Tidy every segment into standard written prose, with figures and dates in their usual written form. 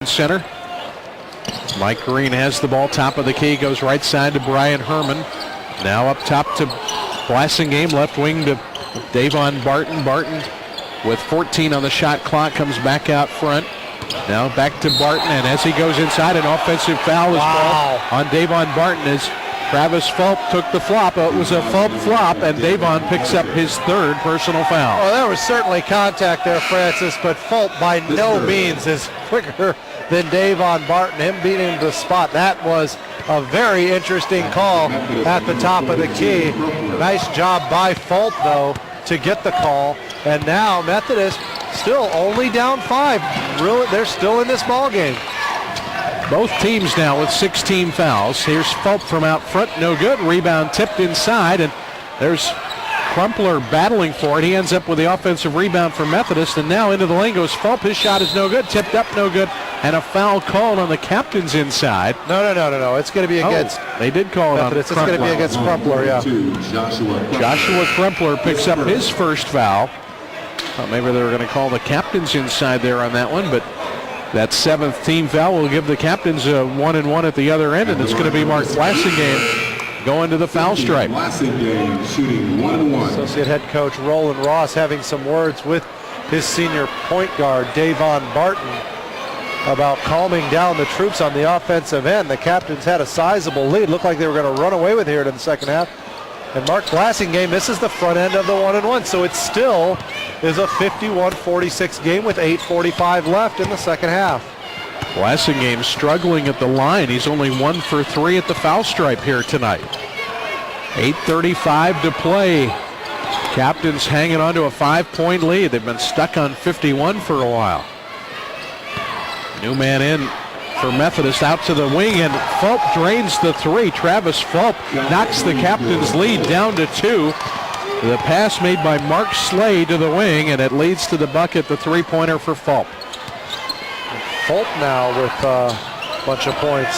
center. Mike Green has the ball, top of the key, goes right side to Brian Herman. Now up top to Blassingame, left wing to Davon Barton. Barton with 14 on the shot clock comes back out front. Now back to Barton, and as he goes inside, an offensive foul is called on Davon Barton as Travis Fulp took the flop. It was a Fulp flop, and Davon picks up his third personal foul. Well, there was certainly contact there, Francis, but Fulp by no means is quicker than Davon Barton. Him beating him to the spot. That was a very interesting call at the top of the key. Nice job by Fulp, though, to get the call. And now Methodist still only down 5. Really, they're still in this ball game. Both teams now with 16 fouls. Here's Fulp from out front, no good. Rebound tipped inside, and there's Crumpler battling for it. He ends up with the offensive rebound for Methodist, and now into the lane goes Fulp. His shot is no good, tipped up, no good, and a foul called on the captain's inside. No. It's going to be against. They did call it Methodist. on Crumpler. It's going to be against Crumpler, yeah. Joshua Crumpler picks up his first foul. Thought maybe they were going to call the captain's inside there on that one, but that 7th team foul will give the captains a 1-and-1 at the other end, and it's going to be Mark Blassingame going to the foul stripe. Associate head coach Roland Ross having some words with his senior point guard, Davon Barton, about calming down the troops on the offensive end. The captains had a sizable lead. Looked like they were going to run away with here in the second half. And Mark Blassingame misses the front end of the 1-and-1, so it still is a 51-46 game with 8:45 left in the second half. Blassingame struggling at the line. He's only 1 for 3 at the foul stripe here tonight. 8:35 to play. Captains hanging on to a 5-point lead. They've been stuck on 51 for a while. New man in for Methodist, out to the wing, and Fulp drains the 3. Travis Fulp knocks the captain's lead down to 2. The pass made by Mark Slade to the wing, and it leads to the bucket, the 3-pointer for Fulp. Fulp now with a bunch of points.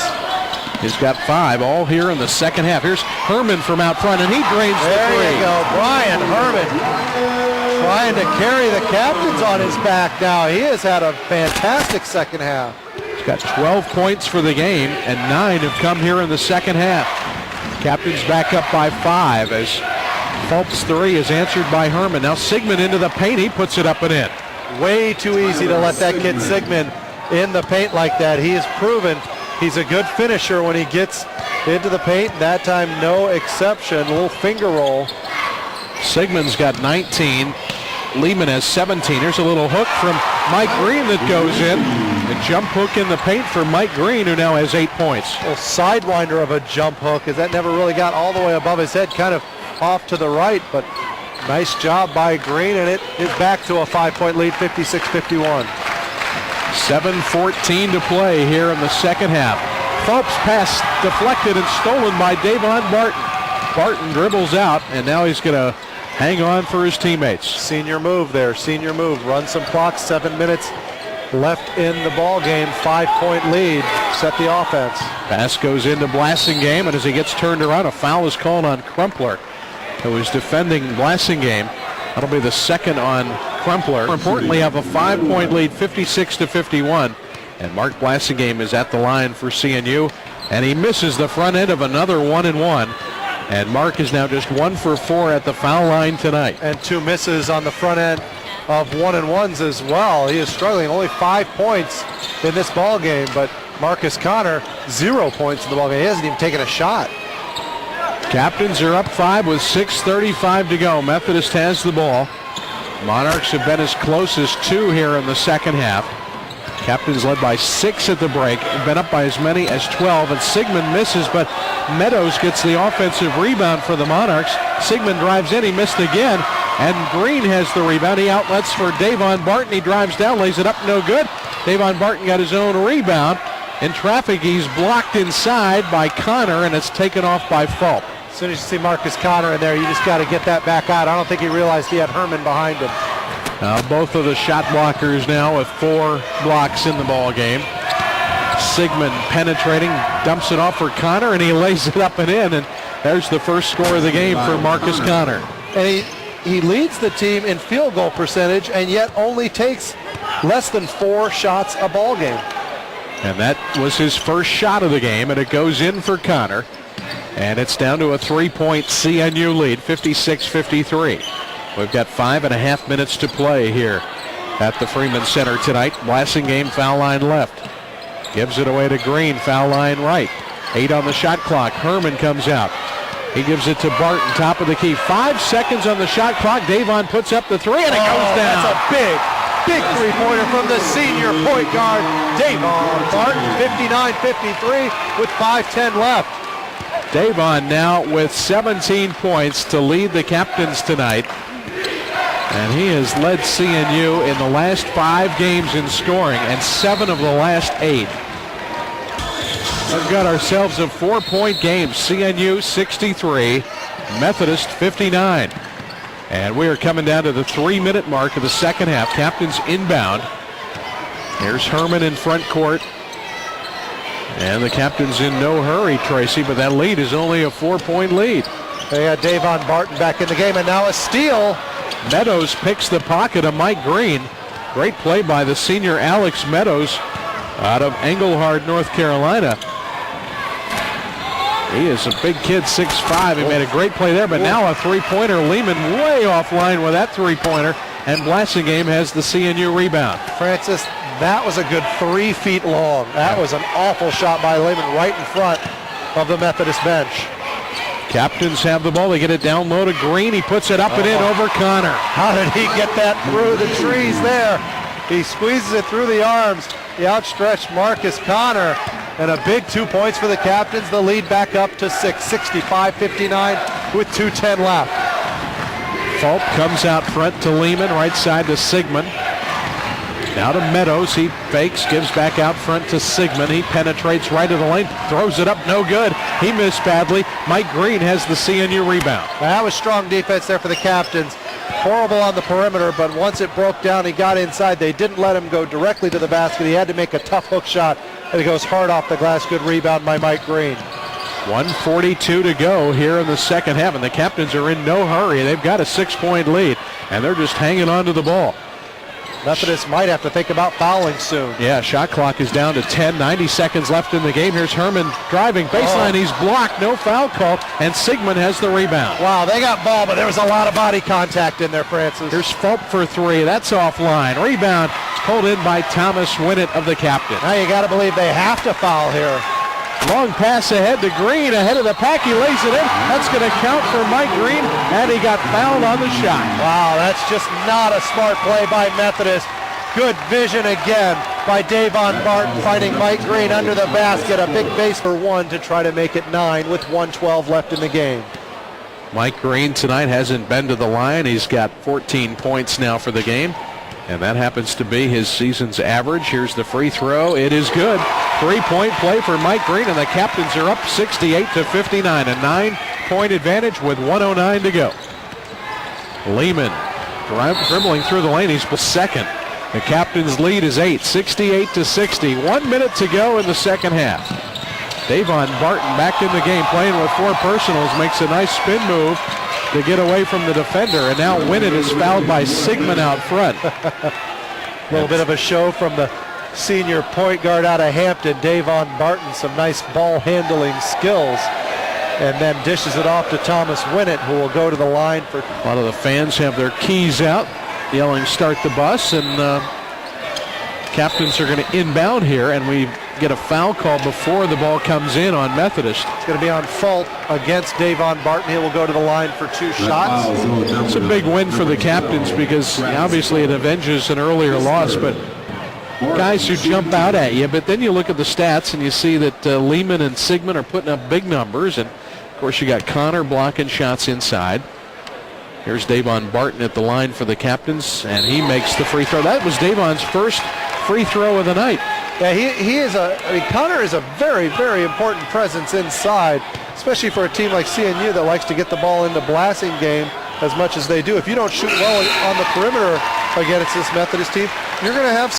He's got 5 all here in the second half. Here's Herman from out front, and he drains the 3. There you go, Brian Herman trying to carry the captains on his back now. He has had a fantastic second half. He's got 12 points for the game, and 9 have come here in the second half. Captains back up by 5 as Fulp's 3 is answered by Herman. Now Sigmund into the paint. He puts it up and in. Way too easy to let that kid Sigmund in the paint like that. He has proven he's a good finisher when he gets into the paint. That time, no exception. A little finger roll. Sigmund's got 19. Lehman has 17. Here's a little hook from Mike Green that goes in. A jump hook in the paint for Mike Green, who now has 8 points. A sidewinder of a jump hook, as that never really got all the way above his head, kind of off to the right, but nice job by Green, and it is back to a 5-point lead, 56-51. 7:14 to play here in the second half. Fulp's pass deflected and stolen by Davon Barton. Barton dribbles out, and now he's going to hang on for his teammates. Senior move there, senior move. Run some clock, 7 minutes left in the ball game, 5-point lead. Set the offense. Pass goes into Blassingame, and as he gets turned around, a foul is called on Crumpler, who is defending Blassingame. That'll be the second on Crumpler. More importantly, have a 5-point lead, 56-51. And Mark Blassingame is at the line for CNU, and he misses the front end of another 1-and-1. And Mark is now just 1 for 4 at the foul line tonight. And 2 misses on the front end of 1-and-1s as well. He is struggling, only 5 points in this ball game, but Marcus Connor, 0 points in the ball game. He hasn't even taken a shot. Captains are up 5 with 6:35 to go. Methodist has the ball. Monarchs have been as close as 2 here in the second half. Captains led by 6 at the break, been up by as many as 12, and Sigmund misses, but Meadows gets the offensive rebound for the Monarchs. Sigmund drives in, he missed again, and Green has the rebound. He outlets for Davon Barton. He drives down, lays it up, no good. Davon Barton got his own rebound. In traffic, he's blocked inside by Connor, and it's taken off by Fulp. As soon as you see Marcus Connor in there, you just got to get that back out. I don't think he realized he had Herman behind him. Both of the shot blockers now with 4 blocks in the ball game. Sigmund penetrating, dumps it off for Connor, and he lays it up and in, and there's the first score of the game for Marcus Connor. And he leads the team in field goal percentage, and yet only takes less than 4 shots a ball game. And that was his first shot of the game, and it goes in for Connor. And it's down to a 3-point CNU lead, 56-53. We've got 5.5 minutes to play here at the Freeman Center tonight. Blasingame foul line left. Gives it away to Green, foul line right. 8 on the shot clock. Herman comes out. He gives it to Barton, top of the key. 5 seconds on the shot clock. Davon puts up the three, and it goes down. That's a big three-pointer from the senior point guard, Davon Barton, 59-53 with 5:10 left. Davon now with 17 points to lead the captains tonight. And he has led CNU in the last 5 games in scoring and 7 of the last 8. We've got ourselves a 4-point game. CNU 63, Methodist 59. And we are coming down to the 3-minute mark of the second half. Captains inbound. Here's Herman in front court. And the captain's in no hurry, Tracy, but that lead is only a 4-point lead. They had Davon Barton back in the game, and now a steal. Meadows picks the pocket of Mike Green. Great play by the senior Alex Meadows out of Engelhard, North Carolina. He is a big kid, 6'5". He made a great play there, but now a three-pointer. Lehman way offline with that three-pointer, and Blasingame has the CNU rebound. Francis, that was a good 3 feet long. That was an awful shot by Lehman right in front of the Methodist bench. Captains have the ball. They get it down low to Green. He puts it up and in over Connor. How did he get that through the trees there? He squeezes it through the arms. The outstretched Marcus Connor. And a big 2 points for the captains. The lead back up to 6, 65-59 with 2:10 left. Fulp comes out front to Lehman, right side to Sigmund. Now to Meadows. He fakes, gives back out front to Sigmund. He penetrates right of the lane, throws it up, no good. He missed badly. Mike Green has the CNU rebound. That was strong defense there for the captains. Horrible on the perimeter, but once it broke down, he got inside. They didn't let him go directly to the basket. He had to make a tough hook shot, and it goes hard off the glass. Good rebound by Mike Green. 1:42 to go here in the second half, and the captains are in no hurry. They've got a 6-point lead, and they're just hanging on to the ball. Methodist might have to think about fouling soon. Yeah, shot clock is down to 10, 90 seconds left in the game. Here's Herman driving baseline. He's blocked, no foul call, and Sigmund has the rebound. Wow, they got ball, but there was a lot of body contact in there, Francis. Here's Fulp for 3. That's offline. Rebound pulled in by Thomas Winnett of the captain. Now you got to believe they have to foul here. Long pass ahead to Green, ahead of the pack. He lays it in. That's going to count for Mike Green, and he got fouled on the shot. Wow, that's just not a smart play by Methodist. Good vision again by Davon Barton fighting Mike Green under the basket. A big base for 1 to try to make it 9 with 1:12 left in the game. Mike Green tonight hasn't been to the line. He's got 14 points now for the game, and that happens to be his season's average. Here's the free throw. It is good. 3-point play for Mike Green, and the captains are up 68-59. A 9-point advantage with 1:09 to go. Lehman dribbling through the lane. He's the second. The captain's lead is 8, 68-60. 1 minute to go in the second half. Davon Barton back in the game, playing with 4 personals, makes a nice spin move to get away from the defender, and now Winnett is fouled by Sigmund out front. A little bit of a show from the senior point guard out of Hampton, Davon Barton. Some nice ball handling skills, and then dishes it off to Thomas Winnett, who will go to the line for. A lot of the fans have their keys out, yelling "Start the bus," and captains are going to inbound here, and we get a foul call before the ball comes in on Methodist. It's going to be on Fulp against Davon Barton. He will go to the line for 2 shots. It's a big win for the captains because obviously it avenges an earlier loss, but guys who jump out at you. But then you look at the stats and you see that Lehman and Sigmund are putting up big numbers, and of course you got Connor blocking shots inside. Here's Davon Barton at the line for the captains, and he makes the free throw. That was Davon's first free throw of the night. Yeah, he is Connor is a very, very important presence inside, especially for a team like CNU that likes to get the ball into Blasingame as much as they do. If you don't shoot well on the perimeter against this Methodist team, you're going to have